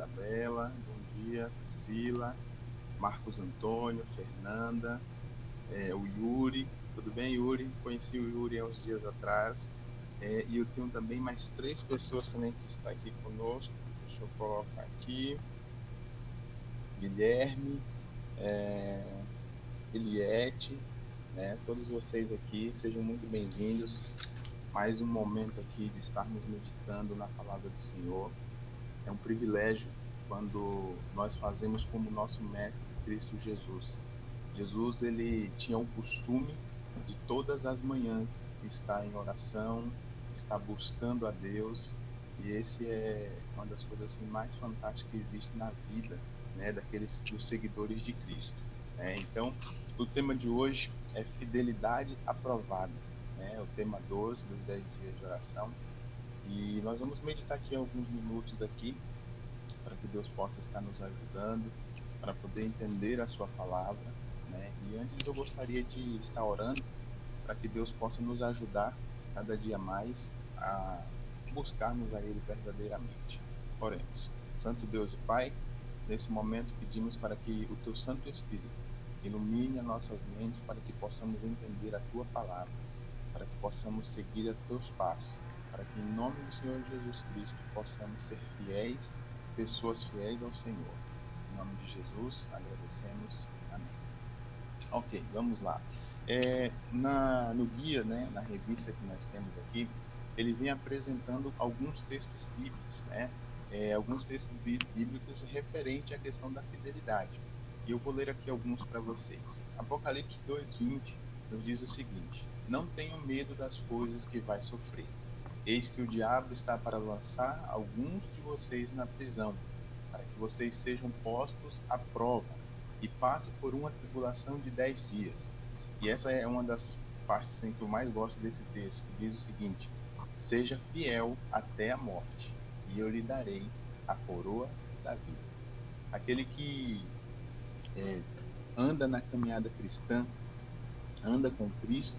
Isabela, bom dia, Priscila, Marcos Antônio, Fernanda, o Yuri. Tudo bem, Yuri? Conheci o Yuri há uns dias atrás. E eu tenho também mais três pessoas também que estão aqui conosco. Deixa eu colocar aqui. Guilherme, é, Eliette, né? Todos vocês aqui, sejam muito bem-vindos. Mais um momento aqui de estarmos meditando na palavra do Senhor. É um privilégio quando nós fazemos como nosso mestre Cristo Jesus. Jesus, ele tinha o costume de todas as manhãs estar em oração, estar buscando a Deus, e esse é uma das coisas assim, mais fantásticas que existe na vida, né, dos seguidores de Cristo, né? Então, o tema de hoje é fidelidade aprovada, né? O tema 12 dos 10 dias de oração, e nós vamos meditar aqui alguns minutos aqui, para que Deus possa estar nos ajudando, para poder entender a sua palavra, né? E antes eu gostaria de estar orando para que Deus possa nos ajudar cada dia mais a buscarmos a Ele verdadeiramente. Oremos. Santo Deus e Pai, nesse momento pedimos para que o Teu Santo Espírito ilumine as nossas mentes para que possamos entender a Tua palavra, para que possamos seguir a Teus passos, para que em nome do Senhor Jesus Cristo possamos ser fiéis, pessoas fiéis ao Senhor. Em nome de Jesus, agradecemos. Amém. Ok, vamos lá. No guia, né, na revista que nós temos aqui, ele vem apresentando alguns textos bíblicos, né? Alguns textos bíblicos referentes à questão da fidelidade. E eu vou ler aqui alguns para vocês. Apocalipse 2:20 nos diz o seguinte: não tenham medo das coisas que vai sofrer. Eis que o diabo está para lançar alguns de vocês na prisão, para que vocês sejam postos à prova e passem por uma tribulação de 10 dias. E essa é uma das partes assim, que eu mais gosto desse texto, que diz o seguinte: seja fiel até a morte, e eu lhe darei a coroa da vida. Aquele que é, anda na caminhada cristã, anda com Cristo,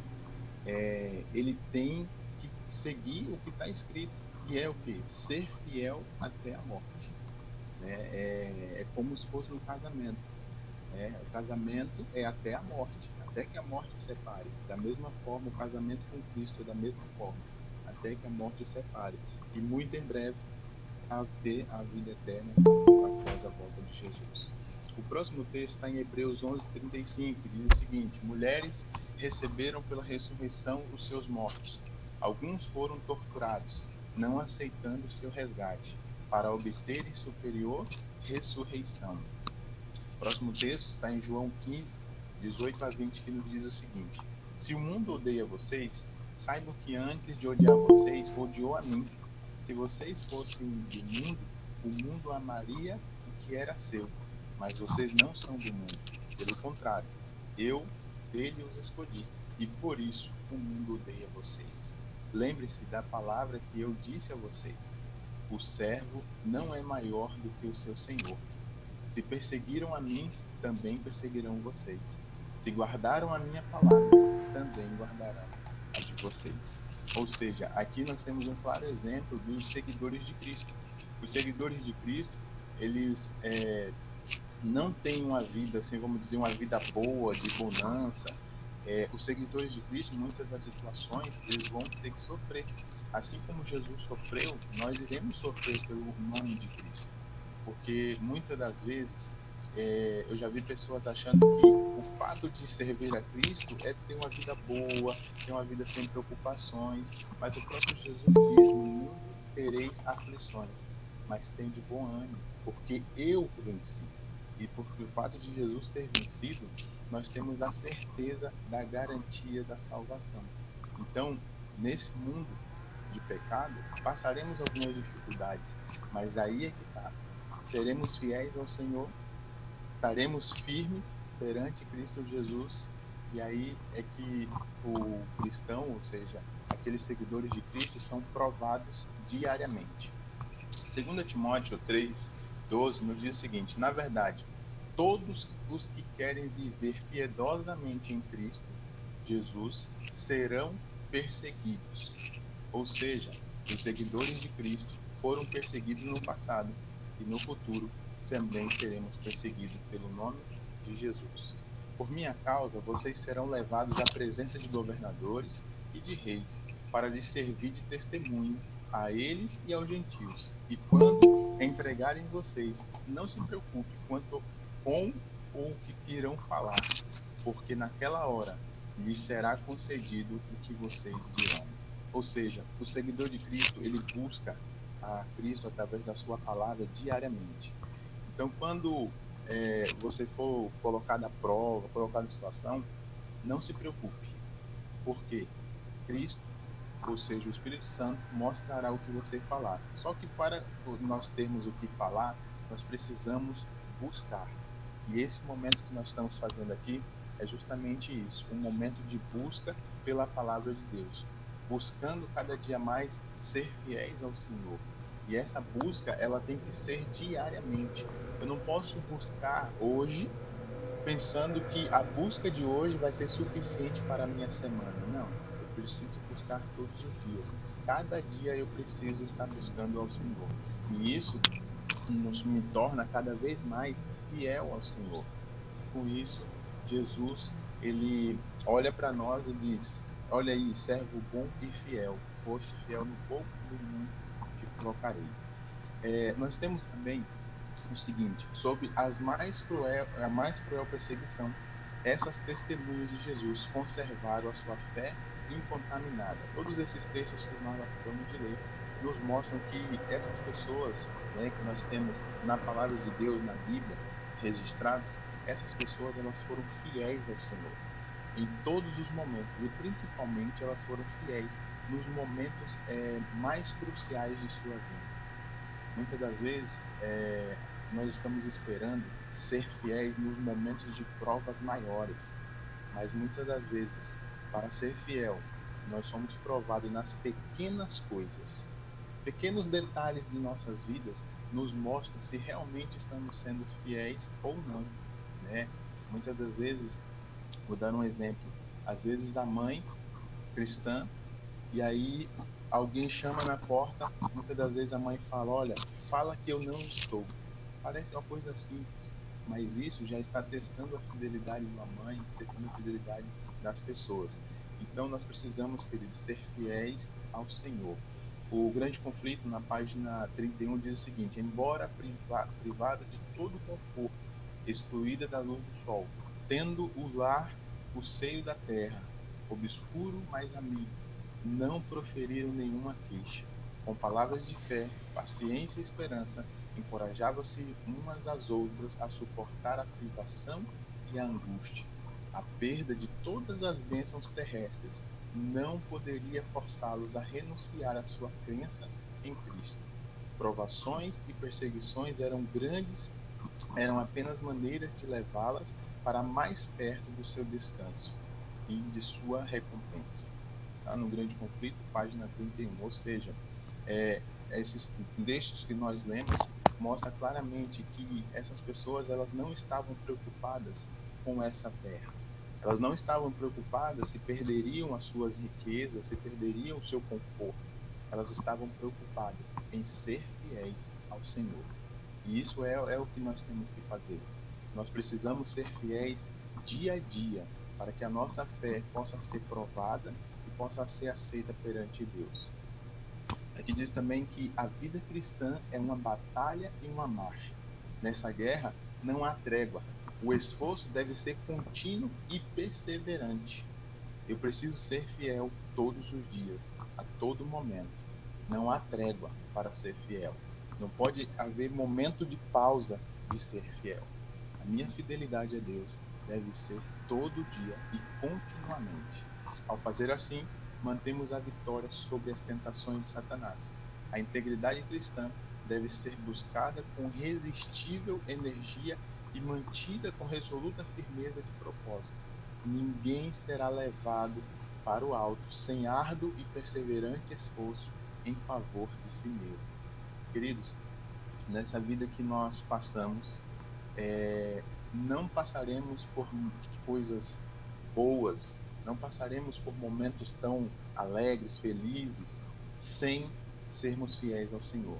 ele tem que seguir o que está escrito, que é o quê? Ser fiel até a morte, né? É como se fosse um casamento, né? O casamento é até a morte, até que a morte o separe. Da mesma forma, o casamento com Cristo é da mesma forma, até que a morte o separe. E muito em breve, a ter a vida eterna após a volta de Jesus. O próximo texto está em Hebreus 11:35, que diz o seguinte: mulheres receberam pela ressurreição os seus mortos. Alguns foram torturados, não aceitando seu resgate, para obterem superior ressurreição. O próximo texto está em João 15:18-20, que nos diz o seguinte: se o mundo odeia vocês, saibam que antes de odiar vocês, odiou a mim. Se vocês fossem do mundo, o mundo amaria o que era seu. Mas vocês não são do mundo. Pelo contrário, eu dele os escolhi. E por isso o mundo odeia vocês. Lembre-se da palavra que eu disse a vocês: o servo não é maior do que o seu senhor. Se perseguiram a mim, também perseguirão vocês. Se guardaram a minha palavra, também guardarão a de vocês. Ou seja, aqui nós temos um claro exemplo dos seguidores de Cristo. Os seguidores de Cristo, eles não têm uma vida, assim, vamos dizer, uma vida boa, de bonança. Os seguidores de Cristo, muitas das situações, eles vão ter que sofrer. Assim como Jesus sofreu, nós iremos sofrer pelo nome de Cristo. Porque muitas das vezes eu já vi pessoas achando que o fato de servir a Cristo é ter uma vida boa, ter uma vida sem preocupações, mas o próprio Jesus diz: no mundo tereis aflições, mas tende bom ânimo, porque eu venci. E por o fato de Jesus ter vencido, nós temos a certeza da garantia da salvação. Então, nesse mundo de pecado, passaremos algumas dificuldades, mas aí é que está. Seremos fiéis ao Senhor, estaremos firmes perante Cristo Jesus, e aí é que o cristão, ou seja, aqueles seguidores de Cristo, são provados diariamente. 2 Timóteo 3:12 nos diz o seguinte: na verdade, todos os que querem viver piedosamente em Cristo Jesus serão perseguidos. Ou seja, os seguidores de Cristo foram perseguidos no passado e no futuro também seremos perseguidos pelo nome de Jesus. Por minha causa, vocês serão levados à presença de governadores e de reis, para lhes servir de testemunho a eles e aos gentios. E quando entregarem vocês, não se preocupe quanto com ou o que irão falar, porque naquela hora lhes será concedido o que vocês dirão. Ou seja, o seguidor de Cristo, ele busca a Cristo através da sua palavra diariamente. Então, quando você for colocado à prova, colocado em situação, não se preocupe, porque Cristo, ou seja, o Espírito Santo, mostrará o que você falar. Só que para nós termos o que falar, nós precisamos buscar. E esse momento que nós estamos fazendo aqui é justamente isso, um momento de busca pela palavra de Deus, buscando cada dia mais ser fiéis ao Senhor. E essa busca, ela tem que ser diariamente. Eu não posso buscar hoje pensando que a busca de hoje vai ser suficiente para a minha semana. Não, eu preciso buscar todos os dias. Cada dia eu preciso estar buscando ao Senhor. E isso me torna cada vez mais fiel ao Senhor. Com isso, Jesus, ele olha para nós e diz: olha aí, servo bom e fiel, foste fiel no pouco, no muito te colocarei. Nós temos também o seguinte, sobre a mais cruel perseguição, essas testemunhas de Jesus conservaram a sua fé incontaminada. Todos esses textos que nós acabamos de ler nos mostram que essas pessoas, né, que nós temos na palavra de Deus, na Bíblia, registrados, essas pessoas elas foram fiéis ao Senhor em todos os momentos e principalmente elas foram fiéis nos momentos mais cruciais de sua vida. Muitas das vezes, nós estamos esperando ser fiéis nos momentos de provas maiores, mas muitas das vezes, para ser fiel, nós somos provados nas pequenas coisas. Pequenos detalhes de nossas vidas nos mostram se realmente estamos sendo fiéis ou não, né? Muitas das vezes, vou dar um exemplo, às vezes a mãe cristã e aí alguém chama na porta, muitas das vezes a mãe fala, olha, fala que eu não estou. Parece uma coisa simples, mas isso já está testando a fidelidade de uma mãe, testando a fidelidade das pessoas. Então nós precisamos, queridos, ser fiéis ao Senhor. O grande conflito, na página 31, diz o seguinte: embora privada de todo conforto, excluída da luz do sol, tendo o lar, o seio da terra, obscuro, mas amigo, não proferiram nenhuma queixa. Com palavras de fé, paciência e esperança, encorajavam-se umas às outras a suportar a privação e a angústia. A perda de todas as bênçãos terrestres não poderia forçá-los a renunciar à sua crença em Cristo. Provações e perseguições eram grandes, eram apenas maneiras de levá-las para mais perto do seu descanso e de sua recompensa. Está no Grande Conflito, página 31. Ou seja, esses textos que nós lemos mostram claramente que essas pessoas elas não estavam preocupadas com essa terra. Elas não estavam preocupadas se perderiam as suas riquezas, se perderiam o seu conforto. Elas estavam preocupadas em ser fiéis ao Senhor. E isso é o que nós temos que fazer. Nós precisamos ser fiéis dia a dia para que a nossa fé possa ser provada e possa ser aceita perante Deus. Aqui diz também que a vida cristã é uma batalha e uma marcha. Nessa guerra não há trégua. O esforço deve ser contínuo e perseverante. Eu preciso ser fiel todos os dias, a todo momento. Não há trégua para ser fiel. Não pode haver momento de pausa de ser fiel. A minha fidelidade a Deus deve ser todo dia e continuamente. Ao fazer assim, mantemos a vitória sobre as tentações de Satanás. A integridade cristã deve ser buscada com irresistível energia e mantida com resoluta firmeza de propósito. Ninguém será levado para o alto sem árduo e perseverante esforço em favor de si mesmo. Queridos, nessa vida que nós passamos, não passaremos por coisas boas, não passaremos por momentos tão alegres, felizes, sem sermos fiéis ao Senhor.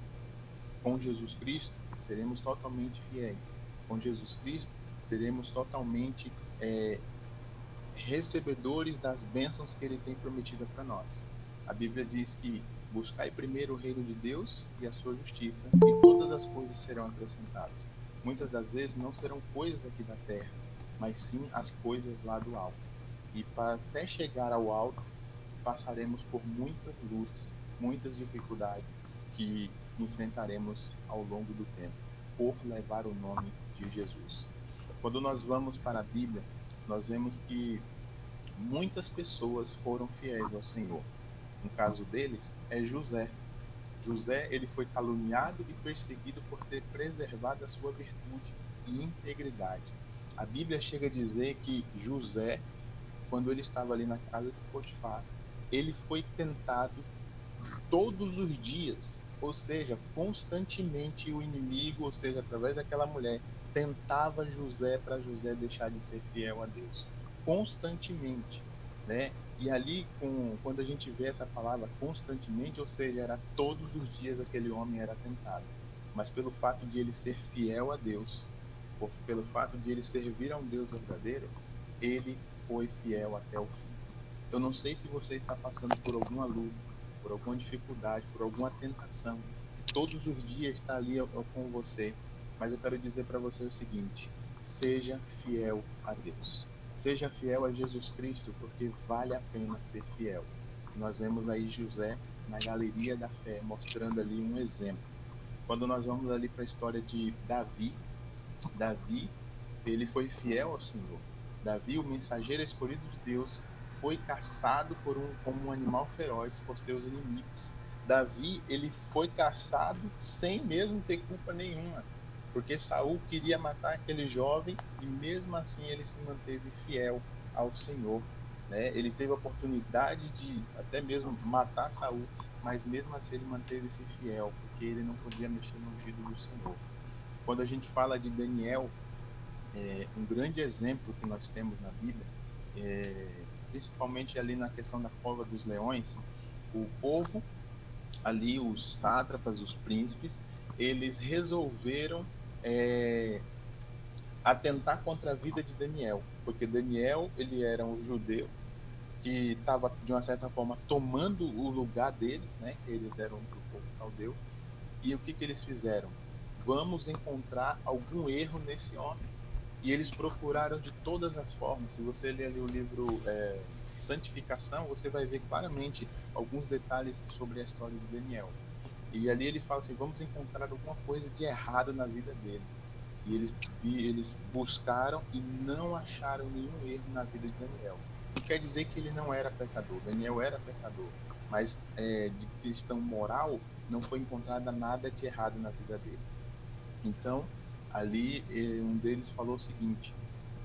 Com Jesus Cristo, seremos totalmente fiéis. Com Jesus Cristo, seremos totalmente recebedores das bênçãos que ele tem prometido para nós. A Bíblia diz que buscai primeiro o reino de Deus e a sua justiça, e todas as coisas serão acrescentadas. Muitas das vezes não serão coisas aqui da terra, mas sim as coisas lá do alto. E para até chegar ao alto, passaremos por muitas lutas, muitas dificuldades que enfrentaremos ao longo do tempo, por levar o nome de Jesus. Quando nós vamos para a Bíblia, nós vemos que muitas pessoas foram fiéis ao Senhor. Um caso deles é José. José, ele foi caluniado e perseguido por ter preservado a sua virtude e integridade. A Bíblia chega a dizer que José, quando ele estava ali na casa de Potifar, ele foi tentado todos os dias, ou seja, constantemente o inimigo, ou seja, através daquela mulher, tentava José para José deixar de ser fiel a Deus, constantemente, né? E ali, quando a gente vê essa palavra constantemente, ou seja, era todos os dias aquele homem era tentado, mas pelo fato de ele ser fiel a Deus, ou pelo fato de ele servir a um Deus verdadeiro, ele foi fiel até o fim. Eu não sei se você está passando por alguma luta, por alguma dificuldade, por alguma tentação. Todos os dias está ali com você. Mas eu quero dizer para você o seguinte: seja fiel a Deus. Seja fiel a Jesus Cristo, porque vale a pena ser fiel. Nós vemos aí José na galeria da fé, mostrando ali um exemplo. Quando nós vamos ali para a história de Davi, ele foi fiel ao Senhor. Davi, o mensageiro escolhido de Deus, foi caçado como um animal feroz por seus inimigos. Davi, ele foi caçado sem mesmo ter culpa nenhuma, porque Saul queria matar aquele jovem e mesmo assim ele se manteve fiel ao Senhor, né? Ele teve a oportunidade de até mesmo matar Saul, mas mesmo assim ele manteve-se fiel, porque ele não podia mexer no ungido do Senhor. Quando a gente fala de Daniel, um grande exemplo que nós temos na Bíblia, principalmente ali na questão da cova dos leões, o povo, ali os sátrapas, os príncipes, eles resolveram atentar contra a vida de Daniel, porque Daniel, ele era um judeu que estava, de uma certa forma, tomando o lugar deles, né, que eles eram do povo caldeu, e o que eles fizeram? Vamos encontrar algum erro nesse homem. E eles procuraram de todas as formas. Se você ler ali o livro Santificação, você vai ver claramente alguns detalhes sobre a história de Daniel. E ali ele fala assim, vamos encontrar alguma coisa de errado na vida dele. E eles buscaram e não acharam nenhum erro na vida de Daniel. Não quer dizer que ele não era pecador. Daniel era pecador. Mas de questão moral, não foi encontrada nada de errado na vida dele. Então, ali um deles falou o seguinte: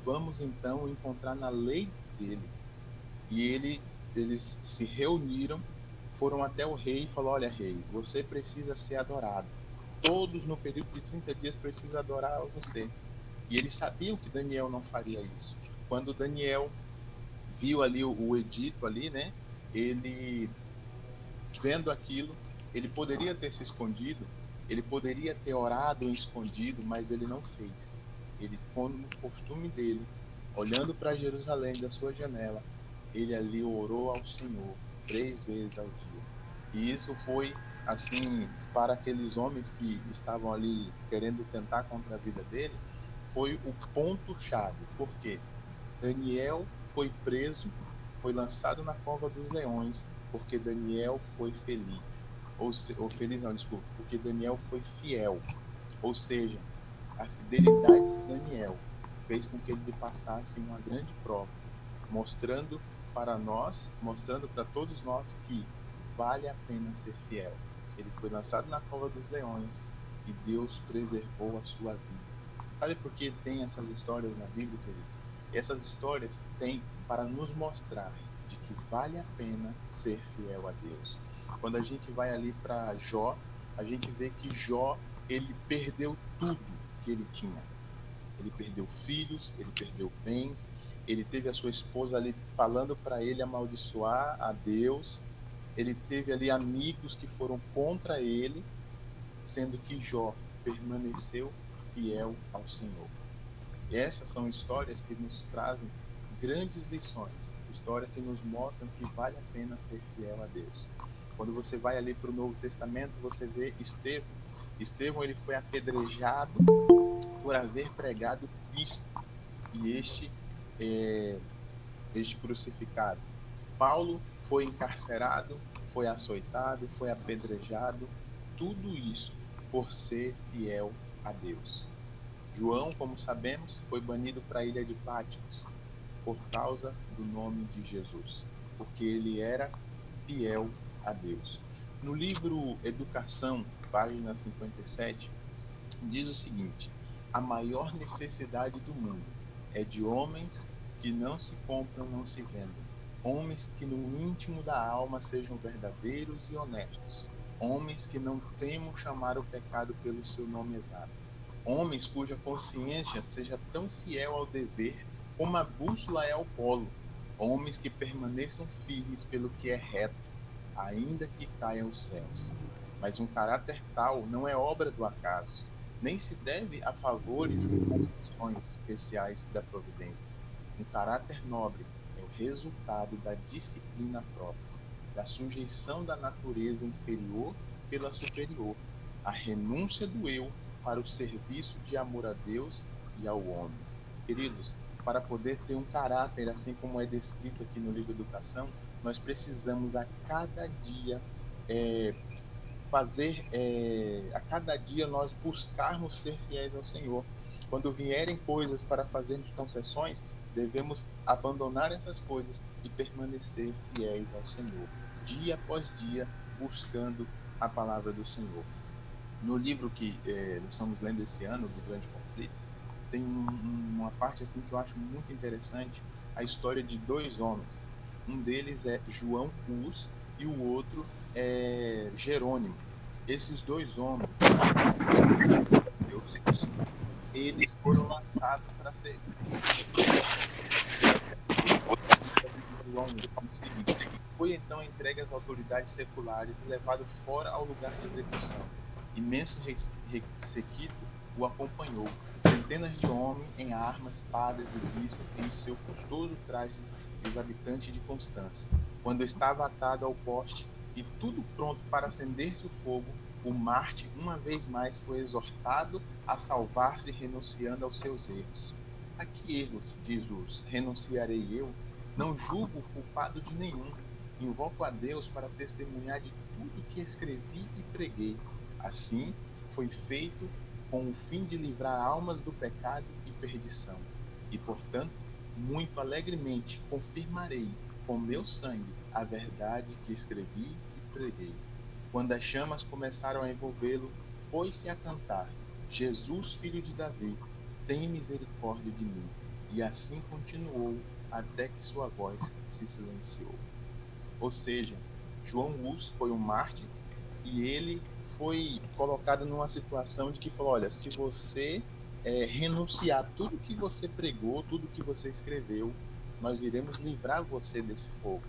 vamos então encontrar na lei dele. E eles se reuniram, foram até o rei e falou: olha, rei, você precisa ser adorado. Todos no período de 30 dias precisam adorar você. E eles sabiam que Daniel não faria isso. Quando Daniel viu ali o edito ali, né? Ele vendo aquilo, ele poderia ter se escondido, ele poderia ter orado em escondido, mas ele não fez. Ele, como costume dele, olhando para Jerusalém da sua janela, ele ali orou ao Senhor 3 vezes ao dia. E isso foi, assim, para aqueles homens que estavam ali querendo tentar contra a vida dele, foi o ponto-chave. Por quê? Daniel foi preso, foi lançado na cova dos leões, porque Daniel foi feliz. Ou feliz não, desculpa, porque Daniel foi fiel. Ou seja, a fidelidade de Daniel fez com que ele passasse uma grande prova, mostrando para nós, mostrando para todos nós que vale a pena ser fiel. Ele foi lançado na cova dos leões e Deus preservou a sua vida. Sabe por que tem essas histórias na Bíblia, queridos? Essas histórias têm para nos mostrar de que vale a pena ser fiel a Deus. Quando a gente vai ali para Jó, a gente vê que Jó, ele perdeu tudo que ele tinha. Ele perdeu filhos, ele perdeu bens, ele teve a sua esposa ali falando para ele amaldiçoar a Deus, ele teve ali amigos que foram contra ele, sendo que Jó permaneceu fiel ao Senhor. E essas são histórias que nos trazem grandes lições, histórias que nos mostram que vale a pena ser fiel a Deus. Quando você vai ali para o Novo Testamento, você vê Estevão. Estevão, ele foi apedrejado por haver pregado Cristo, e este crucificado. Paulo foi encarcerado, foi açoitado, foi apedrejado, tudo isso por ser fiel a Deus. João, como sabemos, foi banido para a ilha de Patmos por causa do nome de Jesus, porque ele era fiel a Deus. No livro Educação, página 57, diz o seguinte: a maior necessidade do mundo é de homens que não se compram, não se vendem. Homens que no íntimo da alma sejam verdadeiros e honestos. Homens que não temam chamar o pecado pelo seu nome exato. Homens cuja consciência seja tão fiel ao dever como a bússola é ao polo. Homens que permaneçam firmes pelo que é reto, ainda que caiam os céus. Mas um caráter tal não é obra do acaso, nem se deve a favores e condições especiais da providência. Um caráter nobre é o resultado da disciplina própria, da sujeição da natureza inferior pela superior, a renúncia do eu para o serviço de amor a Deus e ao homem. Queridos, para poder ter um caráter assim como é descrito aqui no livro Educação, nós precisamos a cada dia a cada dia nós buscarmos ser fiéis ao Senhor. Quando vierem coisas para fazermos concessões, devemos abandonar essas coisas e permanecer fiéis ao Senhor, dia após dia, buscando a palavra do Senhor. No livro que nós estamos lendo esse ano, do Grande Conflito, tem uma parte assim que eu acho muito interessante, a história de dois homens. Um deles é João Hus e o outro é Jerônimo. Esses dois homens, eles foram lançados para ser foi então entregue às autoridades seculares e levado fora ao lugar de execução. Imenso sequito o acompanhou, centenas de homens em armas, espadas e bispos em seu custoso traje e os habitantes de Constância. Quando estava atado ao poste e tudo pronto para acender-se o fogo, o Marte uma vez mais foi exortado a salvar-se renunciando aos seus erros. A que erros, Jesus, renunciarei eu? Não julgo culpado de nenhum. Invoco a Deus para testemunhar de tudo que escrevi e preguei. Assim, foi feito com o fim de livrar almas do pecado e perdição. E, portanto, muito alegremente confirmarei com meu sangue a verdade que escrevi e preguei. Quando as chamas começaram a envolvê-lo, pôs-se a cantar: Jesus, filho de Davi, tem misericórdia de mim. E assim continuou até que sua voz se silenciou. Ou seja, João Hus foi um mártir e ele foi colocado numa situação de que falou: olha, se você renunciar tudo que você pregou, tudo que você escreveu, nós iremos livrar você desse fogo.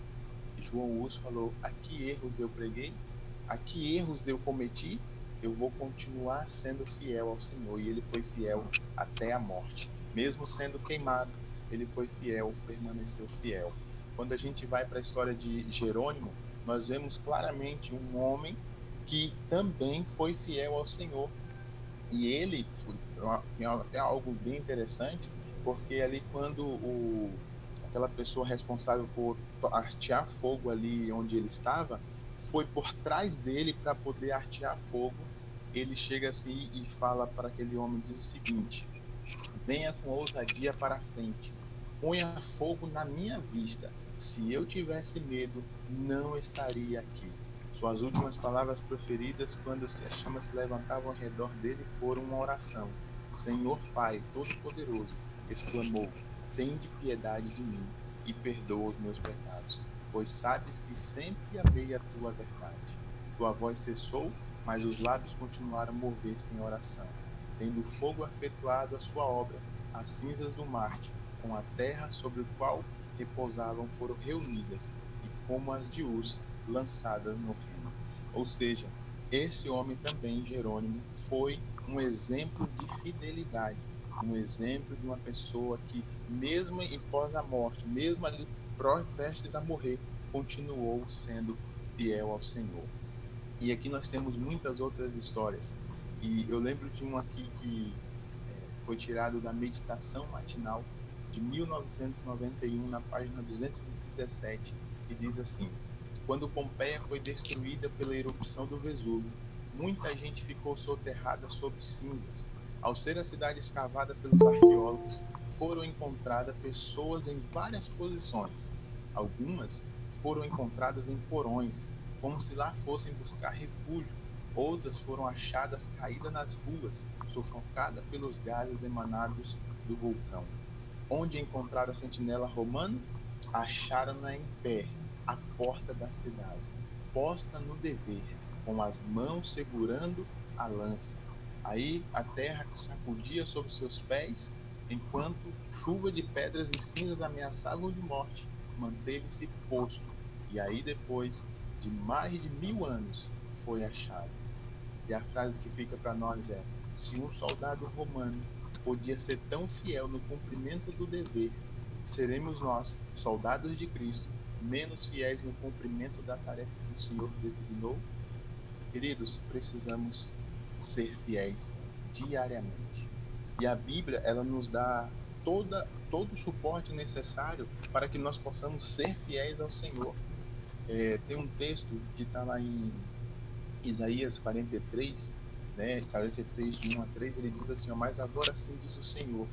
E João Hus falou: a que erros eu preguei? A que erros eu cometi? Eu vou continuar sendo fiel ao Senhor. E ele foi fiel até a morte. Mesmo sendo queimado, ele foi fiel, permaneceu fiel. Quando a gente vai para a história de Jerônimo, nós vemos claramente um homem que também foi fiel ao Senhor. E ele tem até algo bem interessante, porque ali quando aquela pessoa responsável por artear fogo ali onde ele estava, foi por trás dele para poder artear fogo, ele chega assim e fala para aquele homem, diz o seguinte: venha com ousadia para a frente, ponha fogo na minha vista. Se eu tivesse medo, não estaria aqui. Suas últimas palavras proferidas quando as chamas se levantavam ao redor dele foram uma oração. Senhor Pai Todo-Poderoso, exclamou, tende piedade de mim e perdoa os meus pecados, pois sabes que sempre amei a tua verdade. Tua voz cessou, mas os lábios continuaram a mover-se em oração. Tendo o fogo efetuado a sua obra, as cinzas do Marte, com a terra sobre o qual repousavam, foram reunidas, e como as de Uz, lançadas no reino. Ou seja, esse homem também, Jerônimo, foi um exemplo de fidelidade, um exemplo de uma pessoa que, mesmo em pós a morte, mesmo ali prestes a morrer, continuou sendo fiel ao Senhor. E aqui nós temos muitas outras histórias. E eu lembro de um aqui que foi tirado da Meditação Matinal de 1991, na página 217, que diz assim: quando Pompeia foi destruída pela erupção do Vesúvio, muita gente ficou soterrada sob cinzas. Ao ser a cidade escavada pelos arqueólogos, foram encontradas pessoas em várias posições. Algumas foram encontradas em porões, como se lá fossem buscar refúgio. Outras foram achadas caídas nas ruas, sufocadas pelos gases emanados do vulcão. Onde encontraram a sentinela romana? Acharam-na em pé, à porta da cidade, posta no dever, com as mãos segurando a lança. Aí a terra sacudia sob seus pés, enquanto chuva de pedras e cinzas ameaçavam de morte, manteve-se posto. E aí depois de mais de 1000 anos foi achado. E a frase que fica para nós é: se um soldado romano podia ser tão fiel no cumprimento do dever, seremos nós, soldados de Cristo, menos fiéis no cumprimento da tarefa que o Senhor designou? Queridos, precisamos ser fiéis diariamente. E a Bíblia, ela nos dá todo o suporte necessário para que nós possamos ser fiéis ao Senhor. Tem um texto que está lá em Isaías 43, né, 43, de 1 a 3, ele diz assim: ó, mas agora sim diz o Senhor,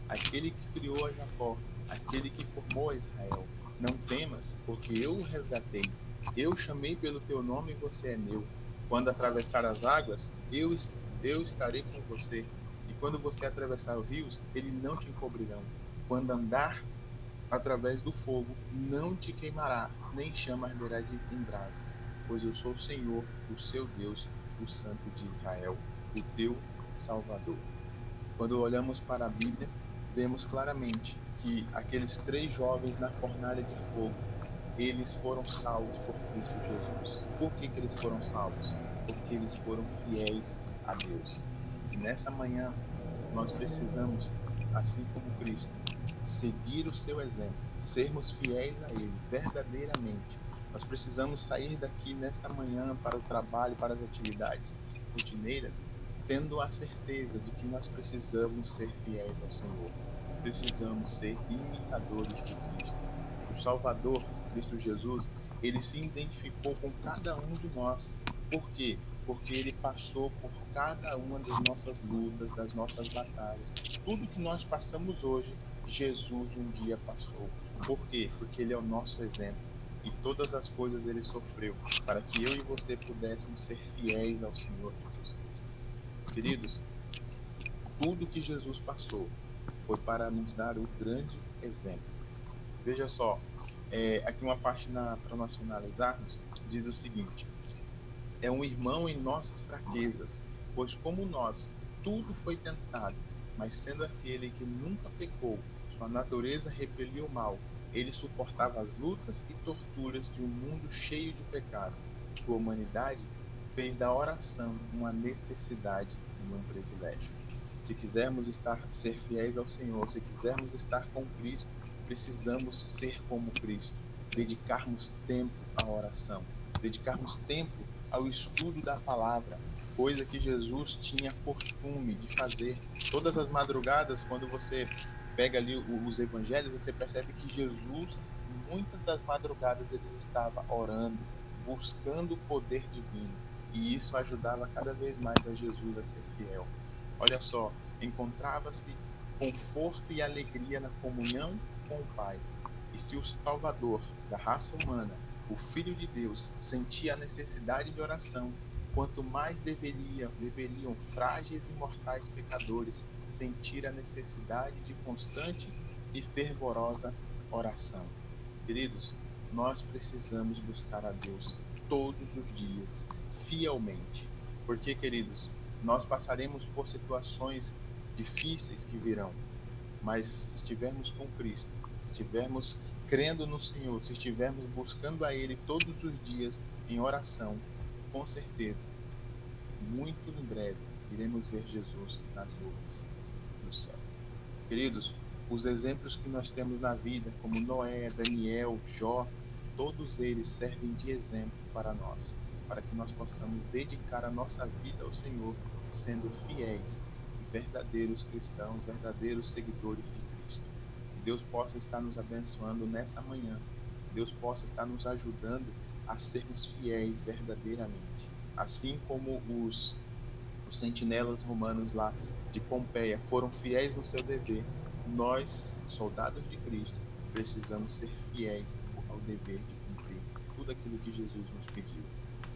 aquele que criou a Jacó, aquele que formou a Israel, não temas, porque eu o resgatei. Eu chamei pelo teu nome e você é meu. Quando atravessar as águas, eu estarei com você. E quando você atravessar os rios, eles não te encobrirão. Quando andar através do fogo, não te queimará, nem chama arderá em brasas, pois eu sou o Senhor, o seu Deus, o Santo de Israel, o teu Salvador. Quando olhamos para a Bíblia, vemos claramente que aqueles 3 jovens na fornalha de fogo, eles foram salvos por Cristo Jesus. Por que eles foram salvos? Porque eles foram fiéis a Deus. E nessa manhã, nós precisamos, assim como Cristo, seguir o seu exemplo, sermos fiéis a Ele verdadeiramente. Nós precisamos sair daqui nesta manhã para o trabalho, para as atividades rotineiras, tendo a certeza de que nós precisamos ser fiéis ao Senhor. Precisamos ser imitadores de Cristo. O Salvador, Cristo Jesus, ele se identificou com cada um de nós. Por quê? Porque ele passou por cada uma das nossas lutas, das nossas batalhas. Tudo que nós passamos hoje, Jesus um dia passou. Por quê? Porque ele é o nosso exemplo. E todas as coisas ele sofreu para que eu e você pudéssemos ser fiéis ao Senhor Jesus Cristo. Queridos, tudo que Jesus passou foi para nos dar o grande exemplo. Veja só, aqui uma parte para nós finalizarmos, diz o seguinte: é um irmão em nossas fraquezas, pois como nós, tudo foi tentado, mas sendo aquele que nunca pecou, sua natureza repeliu o mal, ele suportava as lutas e torturas de um mundo cheio de pecado. Sua humanidade fez da oração uma necessidade e um privilégio. Se quisermos ser fiéis ao Senhor, se quisermos estar com Cristo, precisamos ser como Cristo, dedicarmos tempo à oração, dedicarmos tempo ao estudo da palavra, coisa que Jesus tinha costume de fazer. Todas as madrugadas, quando você pega ali os evangelhos, você percebe que Jesus, muitas das madrugadas, ele estava orando, buscando o poder divino. E isso ajudava cada vez mais a Jesus a ser fiel. Olha só, encontrava-se conforto e alegria na comunhão com o Pai. E se o Salvador da raça humana, o Filho de Deus, sentia a necessidade de oração, quanto mais deveriam frágeis e mortais pecadores sentir a necessidade de constante e fervorosa oração. Queridos, nós precisamos buscar a Deus todos os dias, fielmente. Porque, queridos, nós passaremos por situações difíceis que virão, mas se estivermos com Cristo, se estivermos crendo no Senhor, se estivermos buscando a Ele todos os dias em oração, com certeza muito em breve, iremos ver Jesus nas nuvens do céu. Queridos, os exemplos que nós temos na vida, como Noé, Daniel, Jó, todos eles servem de exemplo para nós, para que nós possamos dedicar a nossa vida ao Senhor, sendo fiéis e verdadeiros cristãos, verdadeiros seguidores de Cristo. Que Deus possa estar nos abençoando nessa manhã, que Deus possa estar nos ajudando a sermos fiéis verdadeiramente. Assim como os sentinelas romanos lá de Pompeia foram fiéis no seu dever, nós, soldados de Cristo, precisamos ser fiéis ao dever de cumprir tudo aquilo que Jesus nos pediu.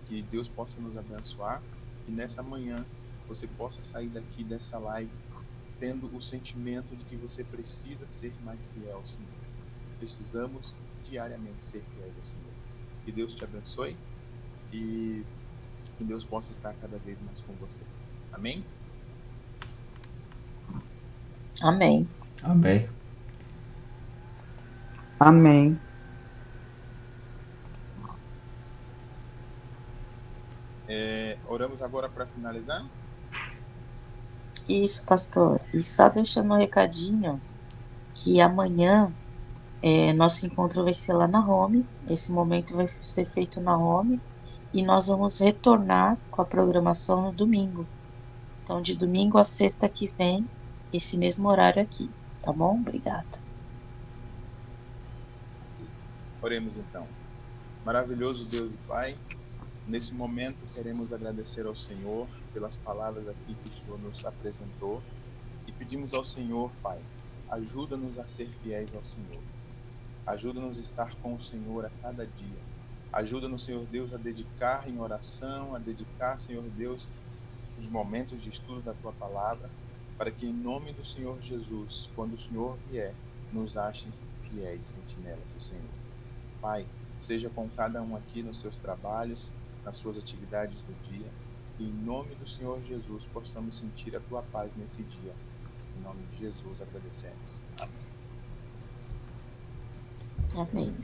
Que Deus possa nos abençoar e nessa manhã você possa sair daqui dessa live tendo o sentimento de que você precisa ser mais fiel ao Senhor. Precisamos diariamente ser fiéis ao Senhor. Que Deus te abençoe e que Deus possa estar cada vez mais com você. Amém? Amém. Amém. Amém. Oramos agora para finalizar? Isso, pastor. E só deixando um recadinho que amanhã nosso encontro vai ser lá na Home. Esse momento vai ser feito na Home e nós vamos retornar com a programação no domingo. Então, de domingo a sexta que vem, esse mesmo horário aqui. Tá bom? Obrigada. Oremos então. Maravilhoso Deus e Pai, nesse momento queremos agradecer ao Senhor pelas palavras aqui que o Senhor nos apresentou e pedimos ao Senhor, Pai, ajuda-nos a ser fiéis ao Senhor. Ajuda-nos a estar com o Senhor a cada dia. Ajuda-nos, Senhor Deus, a dedicar em oração, a dedicar, Senhor Deus, os momentos de estudo da Tua Palavra, para que em nome do Senhor Jesus, quando o Senhor vier, nos achem fiéis sentinelas do Senhor. Pai, seja com cada um aqui nos seus trabalhos, nas suas atividades do dia, e em nome do Senhor Jesus possamos sentir a Tua paz nesse dia. Em nome de Jesus agradecemos. Amém. Amém.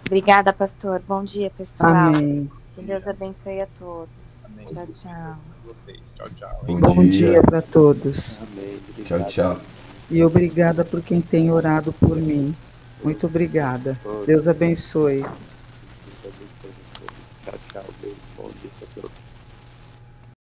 Obrigada, pastor. Bom dia, pessoal. Amém. Que Deus abençoe a todos. Amém. Tchau, tchau. Vocês. Tchau, tchau. Bom dia para todos. Amém. Tchau, tchau. E obrigada por quem tem orado por mim. Muito obrigada. Deus abençoe.